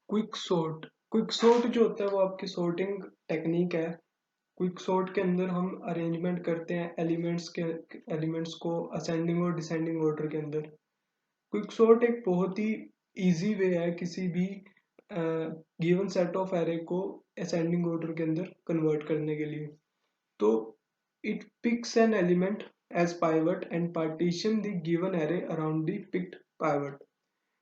Quick sort जो होता है वो आपकी सॉर्टिंग टेक्निक है। क्विक सॉर्ट के अंदर हम अरेंजमेंट करते हैं एलिमेंट्स को असेंडिंग और डिसेंडिंग ऑर्डर के अंदर। क्विक सॉर्ट एक बहुत ही इजी वे है किसी भी गिवन सेट ऑफ एरे को असेंडिंग ऑर्डर के अंदर कन्वर्ट करने के लिए। तो it picks an element as pivot and partition the given array around the picked pivot.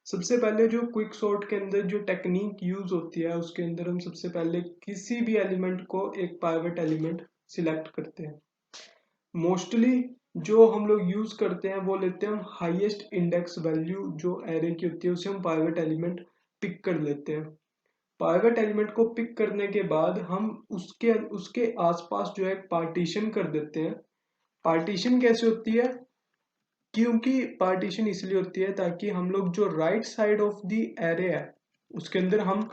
सबसे पहले जो क्विक सॉर्ट के अंदर जो टेक्निक यूज होती है उसके अंदर हम सबसे पहले किसी भी एलिमेंट को एक पाइवट एलिमेंट सिलेक्ट करते हैं। मोस्टली जो हम लोग यूज करते हैं वो लेते हैं हम हाईएस्ट इंडेक्स वैल्यू जो एरे की होती है उसे हम पाइवट एलिमेंट पिक कर लेते हैं। पाइवट एलिमेंट को पिक करने के बाद हम उसके उसके आसपास जो है पार्टीशन कर देते हैं। पार्टीशन कैसे होती है? क्योंकि पार्टीशन इसलिए होती है ताकि हम लोग जो right side of the array है उसके अंदर हम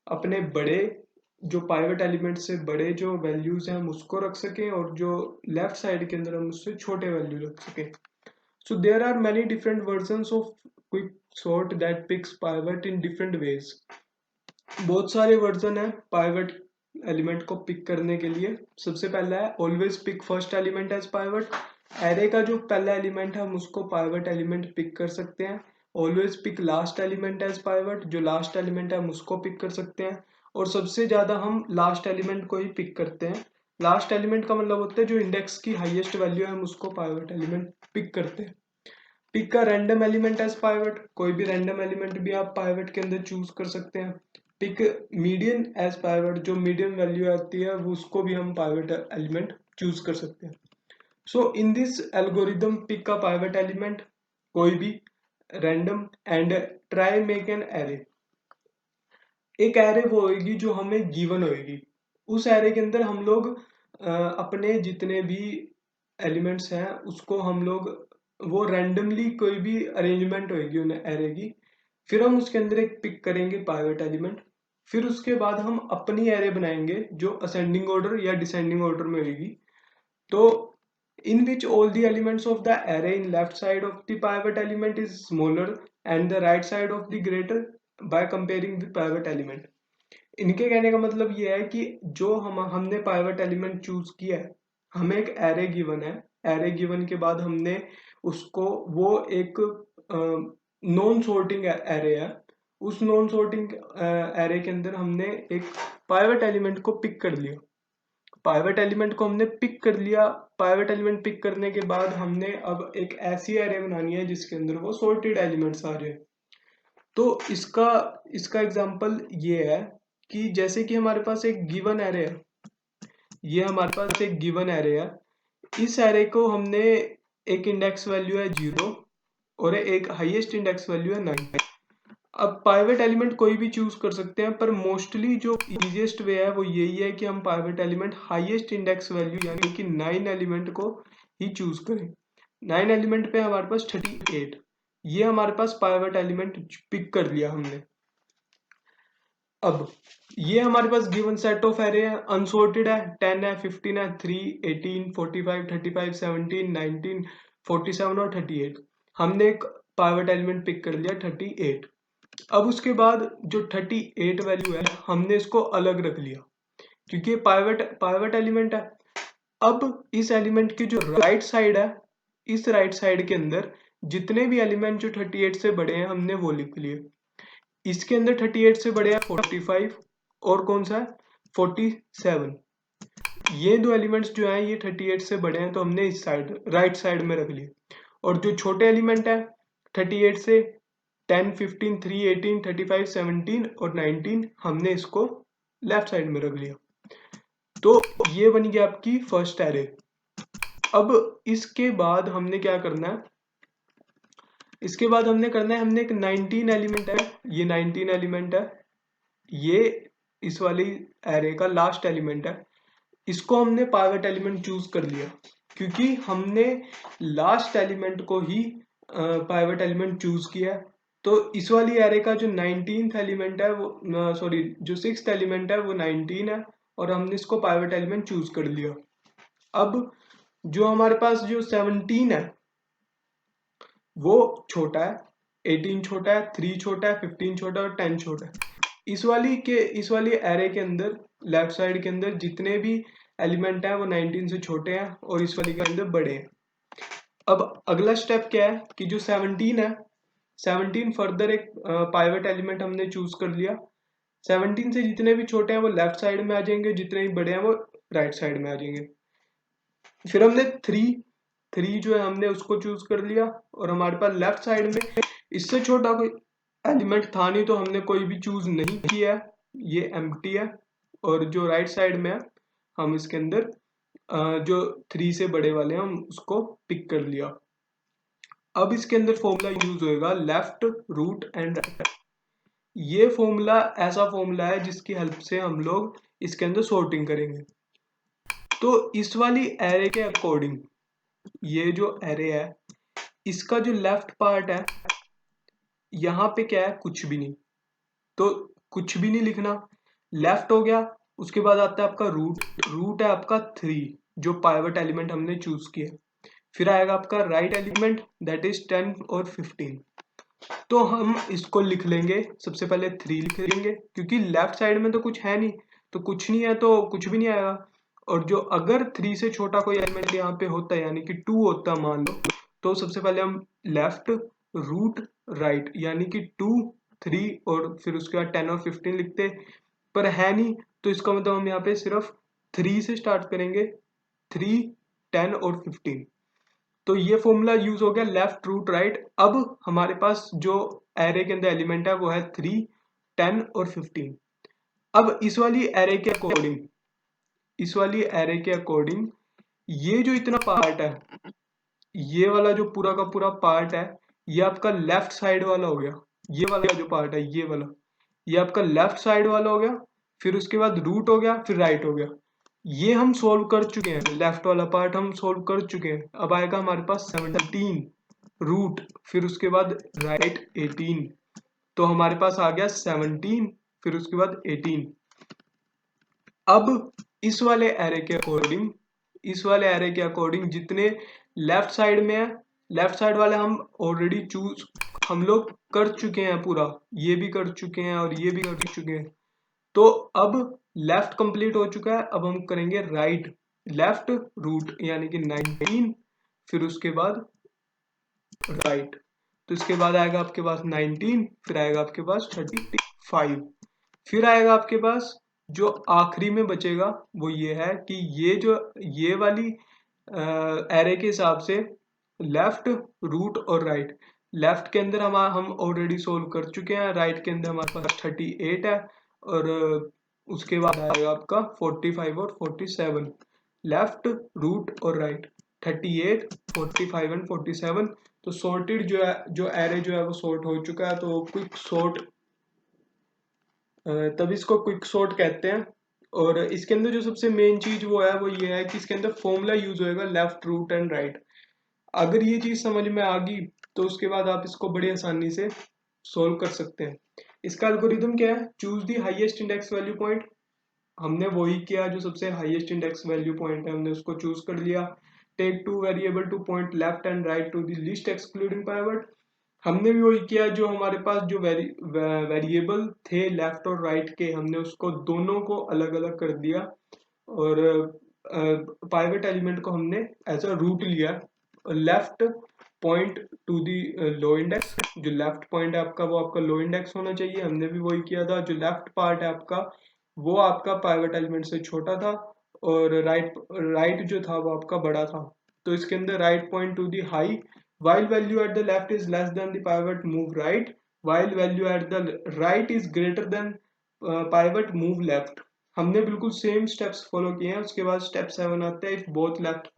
अपने बड़े जो पाइवट एलिमेंट से बड़े जो वैल्यूज हैं हम उसको रख सकें और जो लेफ्ट साइड के अंदर हम उससे छोटे वैल्यू रख सकें। So there are many different versions of quick sort that picks pivot in different ways. बहुत सारे वर्जन है पाइवट एलिमेंट को पिक करने के लिए। सबसे पहला है always pick first element as pivot. Array का जो पहला एलिमेंट है हम उसको पाइवट एलिमेंट पिक कर सकते हैं। Always pick last element as pivot, जो लास्ट एलिमेंट है हम उसको पिक कर सकते हैं। और सबसे ज्यादा हम लास्ट एलिमेंट को ही पिक करते हैं। लास्ट एलिमेंट का मतलब होता है जो इंडेक्स की हाईएस्ट वैल्यू है हम उसको पाइवट एलिमेंट पिक करते हैं। पिक का रैंडम एलिमेंट एज पाइवट, कोई भी रैंडम एलिमेंट भी आप पाइवट के अंदर चूज कर सकते हैं। पिक मीडियन एज पाइवट, जो मीडियम वैल्यू आती है वो उसको भी हम पाइवट एलिमेंट चूज कर सकते हैं। सो इन दिस एल्गोरिदम पिक का पाइवट एलिमेंट कोई भी random and try make an array. एक एरे वो होगी जो हमें गिवन होगी। उस एरे के अंदर हम लोग अपने जितने भी एलिमेंट्स हैं उसको हम लोग वो रैंडमली कोई भी अरेंजमेंट होगी उन एरे की, फिर हम उसके अंदर एक पिक करेंगे पाइवट एलिमेंट। फिर उसके बाद हम अपनी एरे बनाएंगे जो असेंडिंग ऑर्डर या डिसेंडिंग ऑर्डर में होगी। तो in which all the elements of the array in left side of the pivot element is smaller and the right side of the greater by comparing the pivot element। इनके कहने का मतलब ये है कि जो हमने पाइवट एलिमेंट चूज किया है, हमें एक एरे गिवन है। एरे गिवन के बाद हमने उसको वो एक नॉन सॉर्टिंग एरे है। उस नॉन सॉर्टिंग एरे के अंदर हमने एक पाइवट एलिमेंट को पिक कर लिया। पाइवट एलिमेंट को हमने पिक कर लिया। पाइवट एलिमेंट पिक करने के बाद हमने अब एक ऐसी एरे बनानी है जिसके अंदर वो सॉर्टेड एलिमेंट्स आ जाए। तो इसका इसका एग्जांपल ये है कि जैसे कि हमारे पास एक गिवन एरे है, ये हमारे पास एक गिवन एरे है। इस एरे को हमने एक इंडेक्स वैल्यू है 0 और एक हाईएस्ट इंडेक्स वैल्यू है 9। अब पाइवट एलिमेंट कोई भी चूज कर सकते हैं पर मोस्टली जो इजीएस्ट वे है वो यही है कि हम pivot element highest index value यानी कि 9 एलिमेंट को ही चूज करें। 9 एलिमेंट पे हमारे पास 38, ये हमारे पास पाइवट एलिमेंट पिक कर लिया हमने। अब ये हमारे पास गिवन सेट ऑफ एरे है, अनसॉर्टेड है, 10 है, 15 है, 3, 18, 45, 35, 17, 19, 47 और 38। हमने एक पाइवट एलिमेंट पिक कर लिया 38। अब उसके बाद जो 38 वैल्यू है हमने इसको अलग रख लिया क्योंकि ये पाइवट एलिमेंट है। अब इस एलिमेंट की जो राइट साइड है, इस राइट साइड के अंदर जितने भी एलिमेंट जो 38 से बड़े हैं हमने वो लिख लिए। इसके अंदर 38 से बड़े हैं 45 और कौन सा है 47। ये दो एलिमेंट्स जो हैं ये 38 से बड़े हैं तो हमने इस साइड राइट साइड में रख लिए। और जो छोटे एलिमेंट है 38 से 10, 15, 3, 18, 35, 17 और 19 हमने इसको लेफ्ट साइड में रख लिया। तो ये बन गया आपकी फर्स्ट एरे। अब इसके बाद हमने क्या करना है, इसके बाद हमने करना है, हमने एक 19 एलिमेंट है, ये 19 एलिमेंट है, ये इस वाली एरे का लास्ट एलिमेंट है। इसको हमने पाइवट एलिमेंट चूज कर लिया क्योंकि हमने लास्ट एलिमेंट को ही पाइवट एलिमेंट चूज किया है। तो इस वाली एरे का जो 19th एलिमेंट है वो सॉरी जो 6th एलिमेंट है वो 19 है और हमने इसको पाइवट एलिमेंट चूज कर लिया। अब जो हमारे पास जो 17 है वो छोटा है, 18 छोटा है, 3 छोटा है, 15 छोटा है और 10 छोटा है। इस वाली एरे के अंदर लेफ्ट साइड के अंदर जितने भी एलिमेंट हैं वो 19 से छोटे हैं और इस वाली के अंदर बड़े हैं। अब अगला स्टेप क्या है कि जो 17 है, 17 फर्दर एक पाइवट एलिमेंट हमने चूज कर लिया। 17 से जितने भी छोटे हैं वो लेफ्ट साइड में आ जाएंगे, जितने भी बड़े हैं वो राइट साइड में आ जाएंगे। फिर हमने थ्री जो है हमने उसको चूज कर लिया और हमारे पास लेफ्ट साइड में इससे छोटा कोई एलिमेंट था नहीं तो हमने कोई भी चूज नहीं किया है, ये एम्प्टी है। और जो राइट साइड में है हम इसके अंदर जो 3 से बड़े वाले हैं हम उसको पिक कर लिया। अब इसके अंदर फॉर्मूला यूज होएगा लेफ्ट रूट एंड राइट। ये फॉर्मूला ऐसा फॉर्मूला है जिसकी हेल्प से हम लोग इसके अंदर सॉर्टिंग करेंगे। तो इस वाली एरे के अकॉर्डिंग ये जो एरे है इसका जो लेफ्ट पार्ट है यहाँ पे क्या है, कुछ भी नहीं, तो कुछ भी नहीं लिखना, लेफ्ट हो गया। उसके बाद आता है आपका रूट है आपका 3 जो पाइवट एलिमेंट हमने चूज किया। फिर आएगा आपका राइट एलिमेंट दैट इज 10 और 15। तो हम इसको लिख लेंगे, सबसे पहले 3 लिख लेंगे क्योंकि लेफ्ट साइड में तो कुछ है नहीं, तो कुछ नहीं है तो कुछ भी नहीं आएगा। और जो अगर 3 से छोटा कोई एलिमेंट यहाँ पे होता है यानी कि 2 होता मान लो, तो सबसे पहले हम लेफ्ट रूट राइट यानी कि 2 3 और फिर उसके बाद 10 और 15 लिखते, पर है नहीं तो इसका मतलब हम यहाँ पे सिर्फ 3 से स्टार्ट करेंगे, 3 10 और 15। तो ये फॉर्मूला यूज हो गया लेफ्ट रूट राइट। अब हमारे पास जो एरे के अंदर एलिमेंट है वो है 3 10 और 15। अब इस वाली एरे के अकॉर्डिंग ये जो इतना पार्ट है, ये वाला जो पूरा का पूरा पार्ट है ये आपका लेफ्ट साइड वाला हो गया। ये वाला जो पार्ट है ये वाला, ये आपका लेफ्ट साइड वाला हो गया। फिर उसके बाद रूट हो गया, फिर राइट हो गया। ये हम सोल्व कर चुके हैं, लेफ्ट वाला पार्ट हम सोल्व कर चुके हैं। अब आएगा हमारे पास 17 रूट, फिर उसके बाद राइट 18। तो हमारे पास आ गया 17 फिर उसके बाद 18। अब इस वाले एरे के अकॉर्डिंग जितने लेफ्ट साइड में है, लेफ्ट साइड वाले हम ऑलरेडी चूज हम लोग कर चुके हैं पूरा, ये भी कर चुके हैं और ये भी कर चुके हैं। तो अब लेफ्ट कंप्लीट हो चुका है, अब हम करेंगे राइट। लेफ्ट रूट यानी कि 19 फिर उसके बाद राइट। तो इसके बाद आएगा आपके पास 19, फिर आएगा आपके पास 35, फिर आएगा आपके पास जो आखिरी में बचेगा वो ये है कि ये वाली एरे के हिसाब से लेफ्ट रूट और राइट। लेफ्ट के अंदर हम ऑलरेडी सोल्व कर चुके हैं, राइट के अंदर हमारे पास 38 है और उसके बाद आएगा आपका 45 और 47। लेफ्ट रूट और राइट 38 45 एंड 47। तो सॉर्टेड जो है, जो एरे जो है वो सॉर्ट हो चुका है। तो क्विक सॉर्ट, तब इसको क्विक सॉर्ट कहते हैं। और इसके अंदर जो सबसे मेन चीज वो है वो ये है कि इसके अंदर फॉर्मूला यूज होएगा लेफ्ट रूट एंड राइट। अगर ये चीज समझ में आ गई तो उसके बाद आप इसको बड़ी आसानी से सोल्व कर सकते हैं। इसका एल्गोरिथम क्या है, choose the highest index value point. हमने वही किया, जो सबसे हाईएस्ट इंडेक्स वैल्यू पॉइंट है हमने उसको चूज कर लिया। Take two variable to point left and right to the list excluding pivot. हमने भी वही किया, जो हमारे पास जो वेरिएबल थे लेफ्ट और राइट के, हमने उसको दोनों को अलग अलग कर दिया और पाइवट एलिमेंट को हमने एज अ रूट लिया। Left point to the low index, जो लेफ्ट पॉइंट है आपका वो आपका लो इंडेक्स होना चाहिए, हमने भी वही किया था। जो लेफ्ट पार्ट है आपका वो आपका पाइवट एलिमेंट से छोटा था और राइट जो था वो आपका बड़ा था। तो इसके अंदर right point to the high, while value at the left is less than the pivot move right, while value at the right is greater than pivot move left। हमने बिल्कुल सेम स्टेप्स फॉलो किए हैं। उसके बाद step 7 आता है, if both left,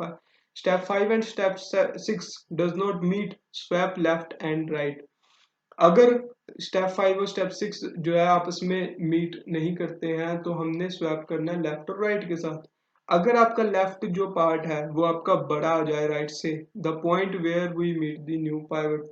step 5 and step 6 does not meet swap left and right. अगर step 5 और स्टेप 6 जो है आपस में मीट नहीं करते हैं तो हमने स्वैप करना है लेफ्ट और राइट के साथ। अगर आपका लेफ्ट जो पार्ट है वो आपका बड़ा आ जाए राइट से, the point where we meet the new pivot,